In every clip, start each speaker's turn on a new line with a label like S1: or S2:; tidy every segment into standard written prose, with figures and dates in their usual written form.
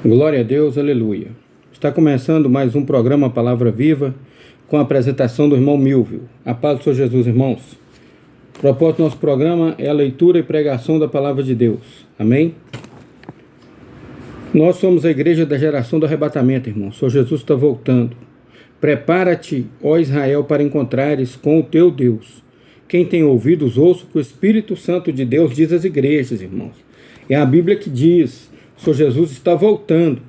S1: Glória a Deus, aleluia. Está começando mais um programa Palavra Viva, com a apresentação do irmão Milvio. A paz do Senhor Jesus, irmãos. O propósito do nosso programa é a leitura e pregação da Palavra de Deus. Amém? Nós somos a igreja da geração do arrebatamento, irmão. O Senhor Jesus está voltando. Prepara-te, ó Israel, para encontrares com o teu Deus. Quem tem ouvidos, ouça o que o Espírito Santo de Deus diz às igrejas, irmãos. É a Bíblia que diz: o Senhor Jesus está voltando.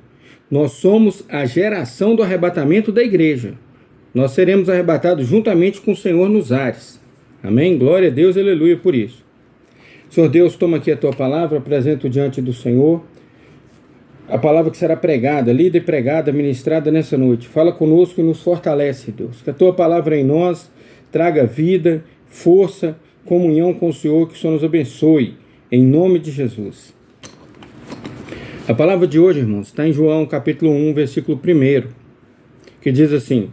S1: Nós somos a geração do arrebatamento da igreja. Nós seremos arrebatados juntamente com o Senhor nos ares. Amém? Glória a Deus, aleluia por isso. Senhor Deus, toma aqui a tua palavra, apresento diante do Senhor a palavra que será pregada, lida e pregada, ministrada nessa noite. Fala conosco e nos fortalece, Deus. Que a tua palavra em nós traga vida, força, comunhão com o Senhor, que o Senhor nos abençoe. Em nome de Jesus. A palavra de hoje, irmãos, está em João capítulo 1, versículo 1, que diz assim: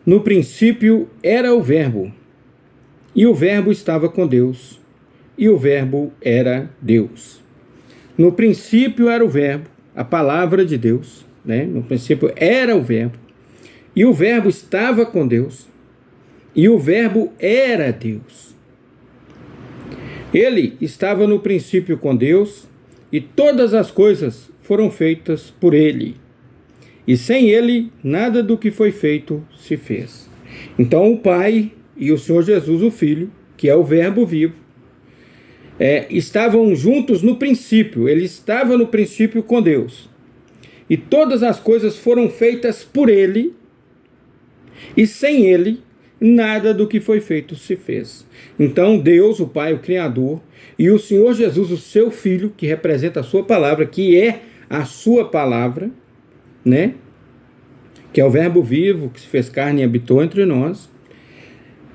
S1: no princípio era o Verbo, e o Verbo estava com Deus, e o Verbo era Deus. No princípio era o Verbo, a palavra de Deus, né? No princípio era o Verbo, e o Verbo estava com Deus, e o Verbo era Deus. Ele estava no princípio com Deus, e todas as coisas foram feitas por ele. E sem ele, nada do que foi feito se fez. Então o Pai e o Senhor Jesus, o Filho, que é o Verbo vivo, estavam juntos no princípio. Ele estava no princípio com Deus. E todas as coisas foram feitas por ele. E sem ele, nada do que foi feito se fez. Então Deus, o Pai, o Criador, e o Senhor Jesus, o seu Filho, que representa a sua palavra, que é a sua palavra, né? Que é o Verbo vivo, que se fez carne e habitou entre nós.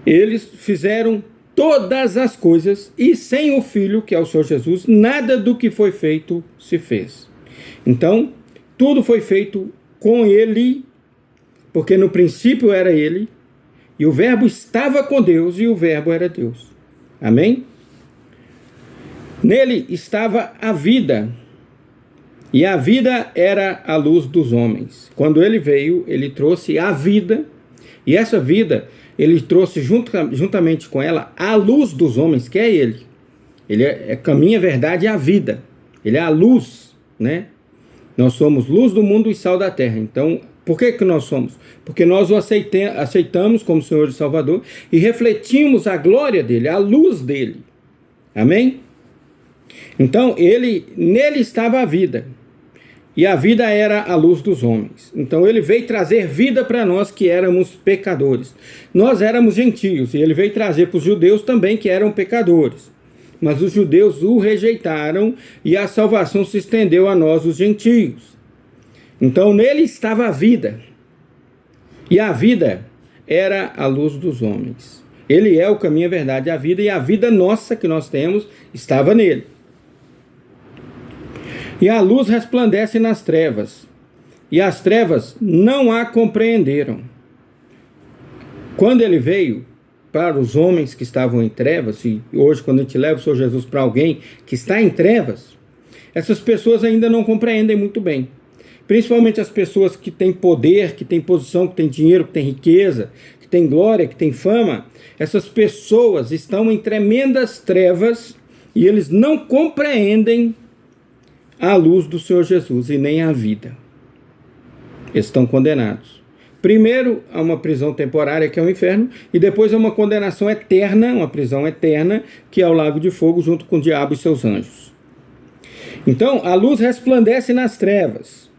S1: Eles fizeram todas as coisas, e sem o Filho, que é o Senhor Jesus, nada do que foi feito se fez. Então, tudo foi feito com ele, porque no princípio era ele, e o Verbo estava com Deus, e o Verbo era Deus. Amém? Nele estava a vida, e a vida era a luz dos homens. Quando ele veio, ele trouxe a vida, e essa vida, ele trouxe juntamente com ela a luz dos homens, que é ele. Ele é caminho, a verdade e a vida. Ele é a luz, né? Nós somos luz do mundo e sal da terra. Então, por que nós somos? Porque nós o aceitamos como Senhor e Salvador e refletimos a glória dele, a luz dele. Amém? Então, nele estava a vida. E a vida era a luz dos homens. Então, ele veio trazer vida para nós que éramos pecadores. Nós éramos gentios, e ele veio trazer para os judeus também que eram pecadores. Mas os judeus o rejeitaram e a salvação se estendeu a nós, os gentios. Então, nele estava a vida. E a vida era a luz dos homens. Ele é o caminho, a verdade e a vida. E a vida nossa que nós temos estava nele. E a luz resplandece nas trevas. E as trevas não a compreenderam. Quando ele veio para os homens que estavam em trevas, e hoje quando a gente leva o Senhor Jesus para alguém que está em trevas, essas pessoas ainda não compreendem muito bem. Principalmente as pessoas que têm poder, que têm posição, que têm dinheiro, que têm riqueza, que têm glória, que têm fama. Essas pessoas estão em tremendas trevas e eles não compreendem a luz do Senhor Jesus e nem a vida. Eles estão condenados. Primeiro a uma prisão temporária, que é o inferno, e depois a uma condenação eterna, uma prisão eterna, que é o lago de fogo, junto com o diabo e seus anjos. Então, a luz resplandece nas trevas,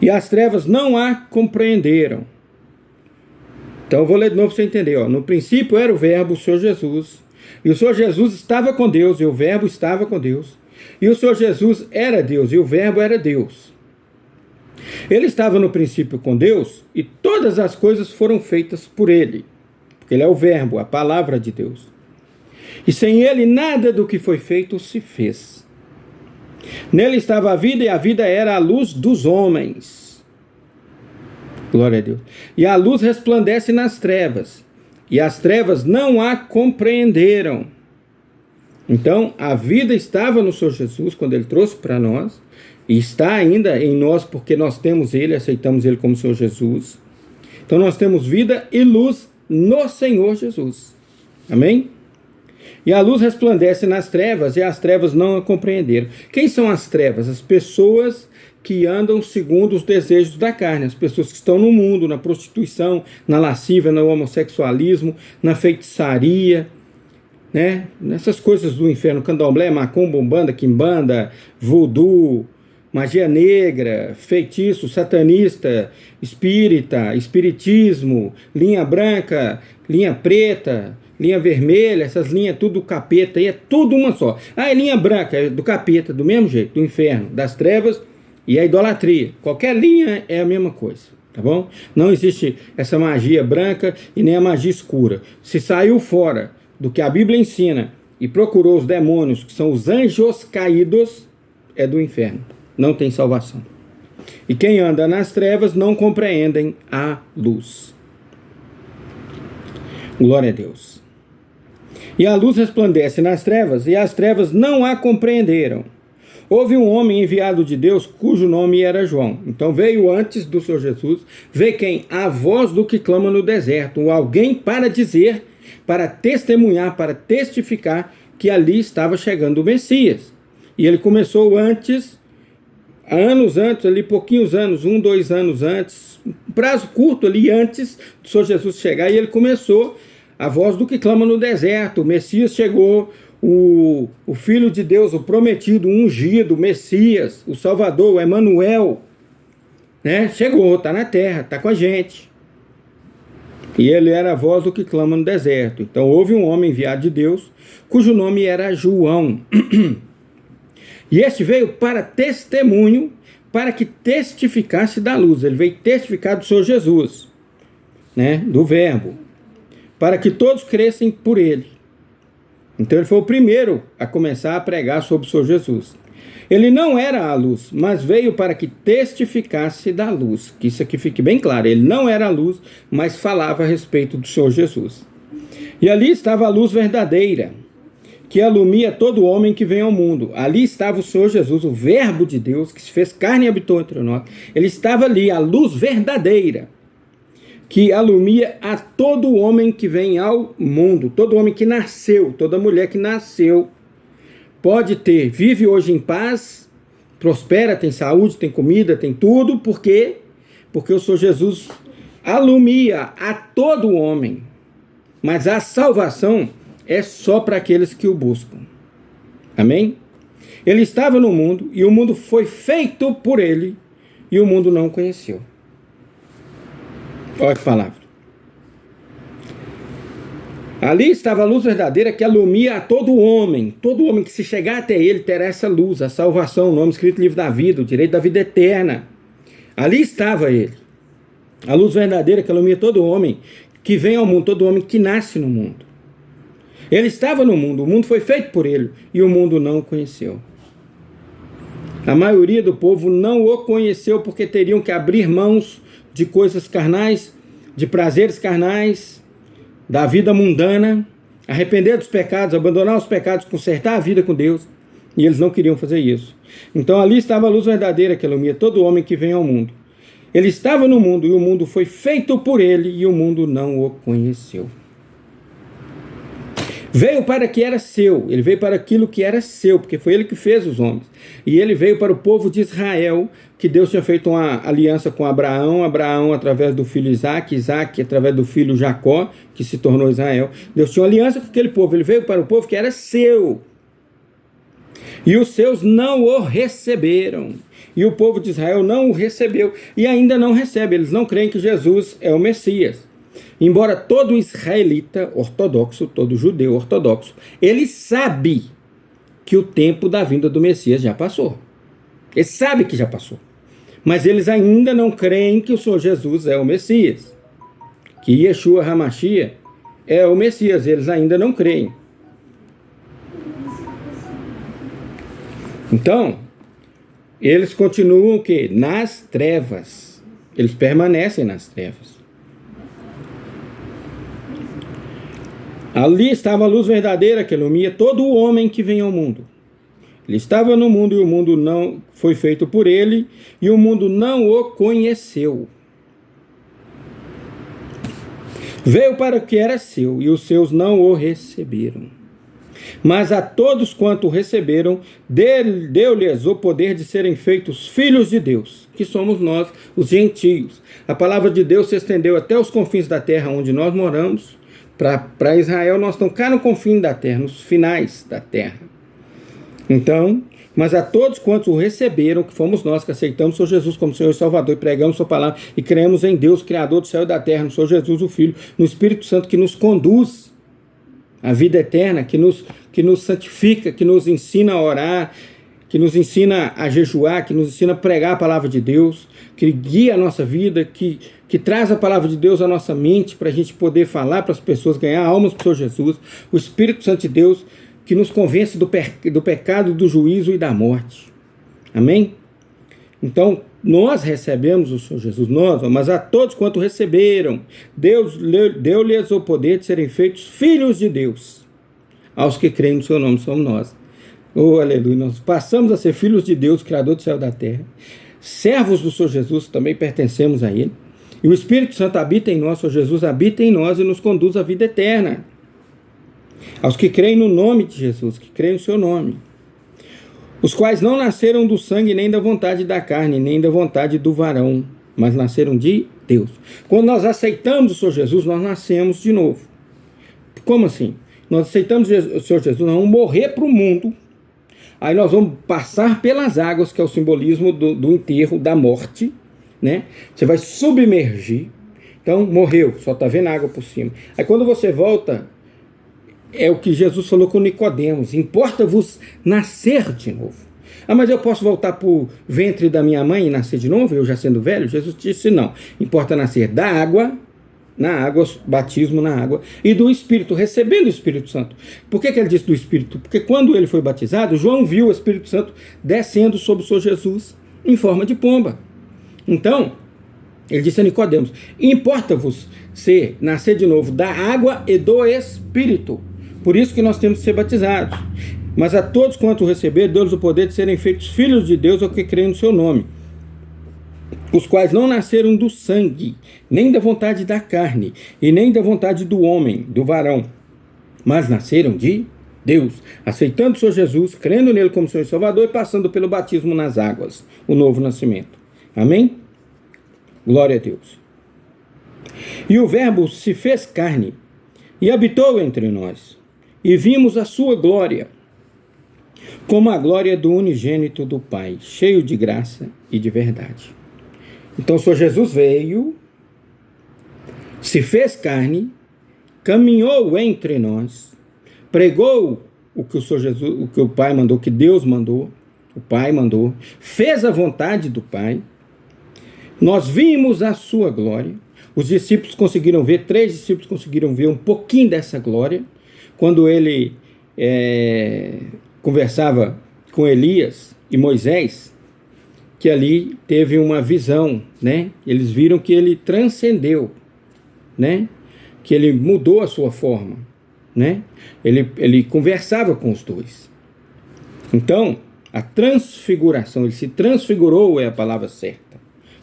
S1: e as trevas não a compreenderam. Então, eu vou ler de novo para você entender. No princípio era o Verbo, o Senhor Jesus, e o Senhor Jesus estava com Deus, e o Verbo estava com Deus, e o Senhor Jesus era Deus, e o Verbo era Deus. Ele estava no princípio com Deus, e todas as coisas foram feitas por ele, porque ele é o Verbo, a palavra de Deus. E sem ele, nada do que foi feito se fez. Nele estava a vida, e a vida era a luz dos homens. Glória a Deus. E a luz resplandece nas trevas, e as trevas não a compreenderam. Então, a vida estava no Senhor Jesus quando Ele trouxe para nós, e está ainda em nós porque nós temos Ele, aceitamos Ele como Senhor Jesus. Então, nós temos vida e luz no Senhor Jesus. Amém? E a luz resplandece nas trevas, e as trevas não a compreenderam. Quem são as trevas? As pessoas que andam segundo os desejos da carne, as pessoas que estão no mundo, na prostituição, na lascívia, no homossexualismo, na feitiçaria, né? Nessas coisas do inferno, candomblé, macumba, umbanda, quimbanda, voodoo, magia negra, feitiço, satanista, espírita, espiritismo, linha branca, linha preta, linha vermelha, essas linhas tudo do capeta, aí é tudo uma só. Ah, é linha branca, é do capeta, do mesmo jeito, do inferno, das trevas e a idolatria. Qualquer linha é a mesma coisa, tá bom? Não existe essa magia branca e nem a magia escura. Se saiu fora do que a Bíblia ensina e procurou os demônios, que são os anjos caídos, é do inferno. Não tem salvação. E quem anda nas trevas não compreendem a luz. Glória a Deus. E a luz resplandece nas trevas, e as trevas não a compreenderam. Houve um homem enviado de Deus, cujo nome era João. Então veio antes do Senhor Jesus, veio quem? A voz do que clama no deserto, alguém para dizer, para testemunhar, para testificar que ali estava chegando o Messias. E ele começou antes, anos antes, ali pouquinhos anos, 1, 2 anos antes, um prazo curto ali antes do Senhor Jesus chegar, e ele começou a voz do que clama no deserto. O Messias chegou, o Filho de Deus, o prometido, o ungido, o Messias, o Salvador, o Emanuel, né? Chegou, está na terra, está com a gente. E ele era a voz do que clama no deserto. Então houve um homem enviado de Deus, cujo nome era João. E este veio para testemunho, para que testificasse da luz. Ele veio testificar do Senhor Jesus, né? Do Verbo, para que todos crescem por ele. Então ele foi o primeiro a começar a pregar sobre o Senhor Jesus. Ele não era a luz, mas veio para que testificasse da luz. Que isso aqui fique bem claro. Ele não era a luz, mas falava a respeito do Senhor Jesus. E ali estava a luz verdadeira, que alumia todo homem que vem ao mundo. Ali estava o Senhor Jesus, o Verbo de Deus, que se fez carne e habitou entre nós. Ele estava ali, a luz verdadeira, que alumia a todo homem que vem ao mundo, todo homem que nasceu, toda mulher que nasceu, pode ter, vive hoje em paz, prospera, tem saúde, tem comida, tem tudo, por quê? Porque o Senhor Jesus alumia a todo homem, mas a salvação é só para aqueles que o buscam. Amém? Ele estava no mundo, e o mundo foi feito por ele, e o mundo não o conheceu. Olha que palavra. Ali estava a luz verdadeira que alumia a todo homem que se chegar até ele terá essa luz, a salvação, o nome escrito no livro da vida, o direito da vida eterna. Ali estava ele, a luz verdadeira que alumia todo homem que vem ao mundo, todo homem que nasce no mundo. Ele estava no mundo, o mundo foi feito por ele, e o mundo não o conheceu. A maioria do povo não o conheceu porque teriam que abrir mãos de coisas carnais, de prazeres carnais, da vida mundana, arrepender dos pecados, abandonar os pecados, consertar a vida com Deus, e eles não queriam fazer isso. Então ali estava a luz verdadeira que ilumina todo homem que vem ao mundo. Ele estava no mundo, e o mundo foi feito por ele, e o mundo não o conheceu. Veio para que era seu, ele veio para aquilo que era seu, porque foi ele que fez os homens. E ele veio para o povo de Israel, que Deus tinha feito uma aliança com Abraão, Abraão através do filho Isaac, Isaac através do filho Jacó, que se tornou Israel. Deus tinha uma aliança com aquele povo, ele veio para o povo que era seu. E os seus não o receberam. E o povo de Israel não o recebeu, e ainda não recebe, eles não creem que Jesus é o Messias. Embora todo israelita ortodoxo, todo judeu ortodoxo, ele sabe que o tempo da vinda do Messias já passou. Ele sabe que já passou. Mas eles ainda não creem que o Senhor Jesus é o Messias. Que Yeshua HaMashiach é o Messias. Eles ainda não creem. Então, eles continuam o quê? Nas trevas. Eles permanecem nas trevas. Ali estava a luz verdadeira que ilumina todo o homem que vem ao mundo. Ele estava no mundo e o mundo não foi feito por ele, e o mundo não o conheceu. Veio para o que era seu, e os seus não o receberam. Mas a todos quanto o receberam, deu-lhes o poder de serem feitos filhos de Deus, que somos nós, os gentios. A palavra de Deus se estendeu até os confins da terra onde nós moramos. Para Israel, nós estamos cá no confim da terra, nos finais da terra. Então, mas a todos quantos o receberam, que fomos nós que aceitamos o Senhor Jesus como Senhor e Salvador, e pregamos sua palavra, e cremos em Deus, Criador do céu e da terra, no Senhor Jesus, o Filho, no Espírito Santo, que nos conduz à vida eterna, que nos santifica, que nos ensina a orar, que nos ensina a jejuar, que nos ensina a pregar a palavra de Deus, que guia a nossa vida, que traz a palavra de Deus à nossa mente, para a gente poder falar para as pessoas, ganhar almas para o Senhor Jesus, o Espírito Santo de Deus, que nos convence do pecado, do juízo e da morte. Amém? Então, nós recebemos o Senhor Jesus, mas a todos quanto receberam, Deus deu-lhes o poder de serem feitos filhos de Deus. Aos que creem no seu nome, somos nós. Oh, aleluia! Nós passamos a ser filhos de Deus, Criador do céu e da terra. Servos do Senhor Jesus, também pertencemos a Ele. E o Espírito Santo habita em nós, o Senhor Jesus habita em nós e nos conduz à vida eterna. Aos que creem no nome de Jesus, que creem no seu nome, os quais não nasceram do sangue, nem da vontade da carne, nem da vontade do varão, mas nasceram de Deus. Quando nós aceitamos o Senhor Jesus, nós nascemos de novo. Como assim? Nós aceitamos o Senhor Jesus, nós vamos morrer para o mundo, aí nós vamos passar pelas águas, que é o simbolismo do enterro, da morte, né? Você vai submergir, então morreu, só está vendo água por cima. Aí quando você volta, é o que Jesus falou com Nicodemos: importa-vos nascer de novo. Ah, mas eu posso voltar para o ventre da minha mãe e nascer de novo, eu já sendo velho? Jesus disse não, importa nascer da água, na água, batismo na água, e do Espírito, recebendo o Espírito Santo. Por que ele disse do Espírito? Porque quando ele foi batizado, João viu o Espírito Santo descendo sobre o Senhor Jesus em forma de pomba. Então, ele disse a Nicodemos: importa-vos nascer de novo da água e do Espírito. Por isso que nós temos que ser batizados. Mas a todos quanto receber, deu-lhes o poder de serem feitos filhos de Deus, ao que creem no seu nome, os quais não nasceram do sangue, nem da vontade da carne, e nem da vontade do homem, do varão, mas nasceram de Deus, aceitando o Senhor Jesus, crendo nele como Senhor e Salvador, e passando pelo batismo nas águas, o novo nascimento. Amém? Glória a Deus. E o Verbo se fez carne e habitou entre nós, e vimos a sua glória, como a glória do unigênito do Pai, cheio de graça e de verdade. Então o Senhor Jesus veio, se fez carne, caminhou entre nós, pregou o que o Senhor Jesus, o que o Pai mandou, que Deus mandou, o Pai mandou, fez a vontade do Pai. Nós vimos a sua glória. Os discípulos conseguiram ver, 3 discípulos conseguiram ver um pouquinho dessa glória, quando ele conversava com Elias e Moisés, que ali teve uma visão, né? Eles viram que ele transcendeu, né? Que ele mudou a sua forma, né? Ele conversava com os dois. Então, a transfiguração, ele se transfigurou, é a palavra certa.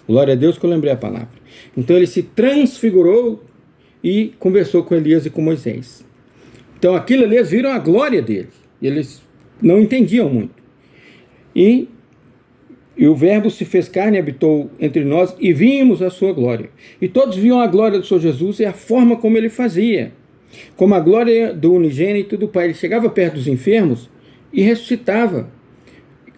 S1: Glória a Deus que eu lembrei a palavra. Então ele se transfigurou e conversou com Elias e com Moisés. Então aquilo ali, eles viram a glória deles. Eles não entendiam muito. E o Verbo se fez carne e habitou entre nós, e vimos a sua glória. E todos viam a glória do Senhor Jesus e a forma como ele fazia. Como a glória do unigênito do Pai. Ele chegava perto dos enfermos e ressuscitava.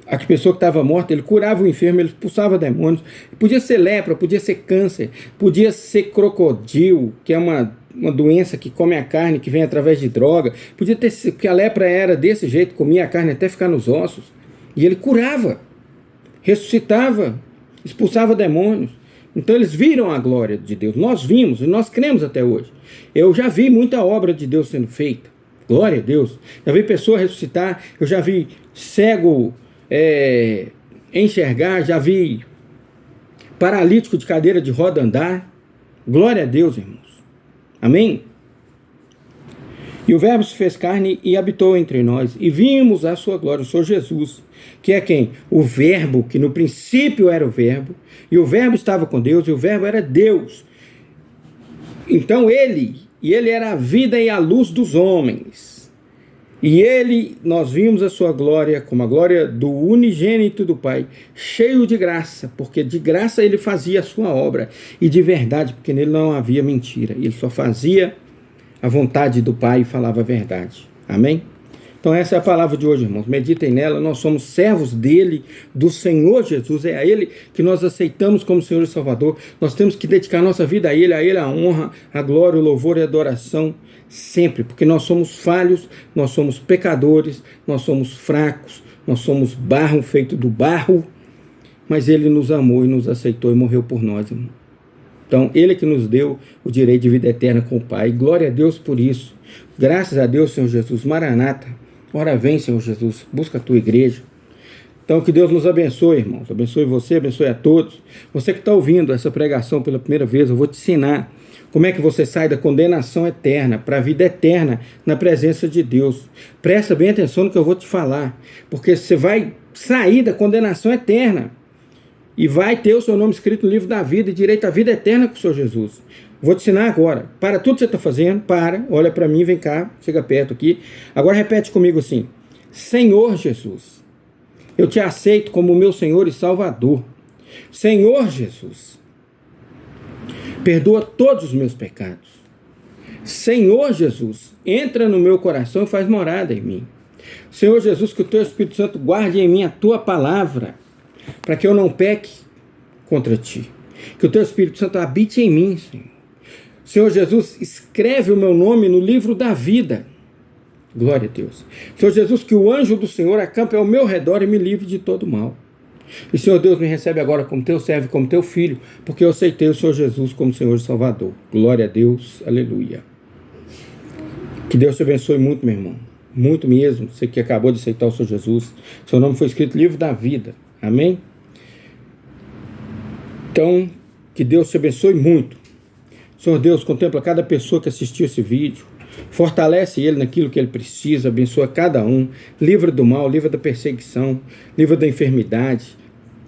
S1: A pessoa que estava morta, ele curava o enfermo, ele expulsava demônios. Podia ser lepra, podia ser câncer, podia ser crocodilo, que é uma doença que come a carne, que vem através de droga. Podia ter, que a lepra era desse jeito, comia a carne até ficar nos ossos. E ele curava, ressuscitava, expulsava demônios. Então eles viram a glória de Deus. Nós vimos e nós cremos até hoje. Eu já vi muita obra de Deus sendo feita. Glória a Deus. Já vi pessoa ressuscitar, eu já vi cego enxergar, já vi paralítico de cadeira de roda andar. Glória a Deus, irmãos. Amém? E o Verbo se fez carne e habitou entre nós, e vimos a sua glória, o Senhor Jesus, que é quem? O Verbo, que no princípio era o Verbo, e o Verbo estava com Deus, e o Verbo era Deus. Então ele era a vida e a luz dos homens. E nós vimos a sua glória como a glória do unigênito do Pai, cheio de graça, porque de graça ele fazia a sua obra, e de verdade, porque nele não havia mentira, ele só fazia a vontade do Pai e falava a verdade. Amém? Então essa é a palavra de hoje, irmãos. Meditem nela. Nós somos servos dele, do Senhor Jesus. É a ele que nós aceitamos como Senhor e Salvador. Nós temos que dedicar nossa vida a ele a honra, a glória, o louvor e a adoração sempre, porque nós somos falhos, nós somos pecadores, nós somos fracos, nós somos barro feito do barro, mas ele nos amou e nos aceitou e morreu por nós, irmão. Então, ele que nos deu o direito de vida eterna com o Pai. Glória a Deus por isso. Graças a Deus, Senhor Jesus. Maranata. Ora vem, Senhor Jesus. Busca a tua igreja. Então, que Deus nos abençoe, irmãos. Abençoe você, abençoe a todos. Você que está ouvindo essa pregação pela primeira vez, eu vou te ensinar como é que você sai da condenação eterna para a vida eterna na presença de Deus. Presta bem atenção no que eu vou te falar, porque você vai sair da condenação eterna e vai ter o seu nome escrito no livro da vida e direito à vida eterna com o Senhor Jesus. Vou te ensinar agora. Para tudo que você está fazendo, olha para mim, vem cá, chega perto aqui. Agora repete comigo assim: Senhor Jesus, eu te aceito como meu Senhor e Salvador. Senhor Jesus, perdoa todos os meus pecados. Senhor Jesus, entra no meu coração e faz morada em mim. Senhor Jesus, que o teu Espírito Santo guarde em mim a tua palavra, para que eu não peque contra ti. Que o teu Espírito Santo habite em mim, Senhor. Senhor Jesus, escreve o meu nome no livro da vida. Glória a Deus. Senhor Jesus, que o anjo do Senhor acampe ao meu redor e me livre de todo mal. E Senhor Deus, me recebe agora como teu servo, como teu filho, porque eu aceitei o Senhor Jesus como Senhor e Salvador. Glória a Deus. Aleluia. Que Deus te abençoe muito, meu irmão. Muito mesmo. Você que acabou de aceitar o Senhor Jesus. Seu nome foi escrito no livro da vida. Amém? Então, que Deus te abençoe muito. Senhor Deus, contempla cada pessoa que assistiu esse vídeo. Fortalece ele naquilo que ele precisa. Abençoa cada um. Livra do mal, livra da perseguição, livra da enfermidade.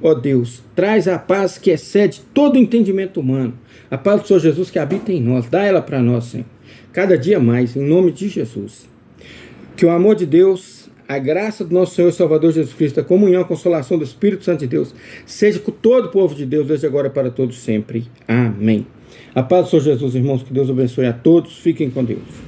S1: Ó Deus, traz a paz que excede todo entendimento humano. A paz do Senhor Jesus que habita em nós. Dá ela para nós, Senhor. Cada dia mais, em nome de Jesus. Que o amor de Deus, a graça do nosso Senhor e Salvador Jesus Cristo, a comunhão, a consolação do Espírito Santo de Deus, seja com todo o povo de Deus, desde agora para todos sempre. Amém. A paz do Senhor Jesus, irmãos, que Deus abençoe a todos. Fiquem com Deus.